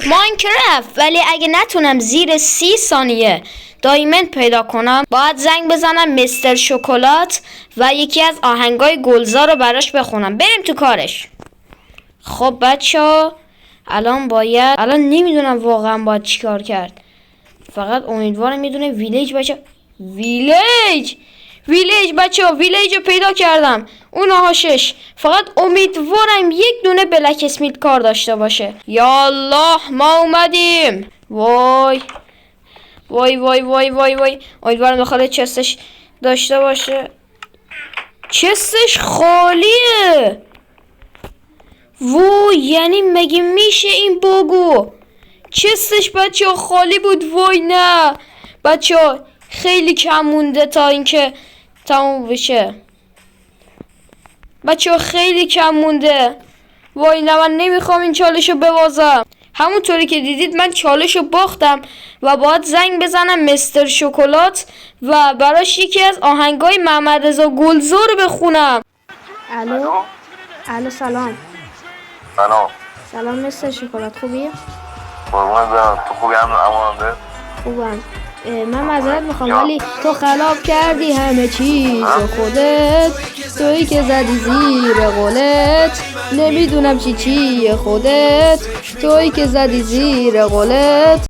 ماینکرافت، ولی اگه نتونم زیر 30 ثانیه دایموند پیدا کنم باید زنگ بزنم مستر شکلات و یکی از آهنگای گلزار رو براش بخونم. بریم تو کارش. خب بچه الان نمیدونم واقعا باید چیکار کرد. فقط امیدوارم میدونه ویلیج بچه. ویلیج بچه ویلیج رو پیدا کردم. اون آهاشش. فقط امیدوارم یک دونه بلک اسمیت کار داشته باشه. یا الله ما اومدیم. وای امیدوارم داخل چستش داشته باشه. چستش خالیه. وای یعنی مگه میشه این باگو؟ چستش بچه خالی بود. وای نه بچه خیلی کم مونده تا اینکه تموم بشه. بچه خیلی کم مونده. وای نه من نمیخوام این چالشو ببازم. همونطوری که دیدید من چالشو باختم و باید زنگ بزنم مستر شکلات و براش یکی از آهنگای محمد رضا گلزار رو بخونم. الو سلام مستر شکلات، خوبی؟ قربونت برم. تو خوبی؟ خوبم. من معذرت میخوام ولی تو خراب کردی همه چیز خودت. تویی که زدی زیر قولت. نمیدونم چیه خودت. تویی که زدی زیر قولت.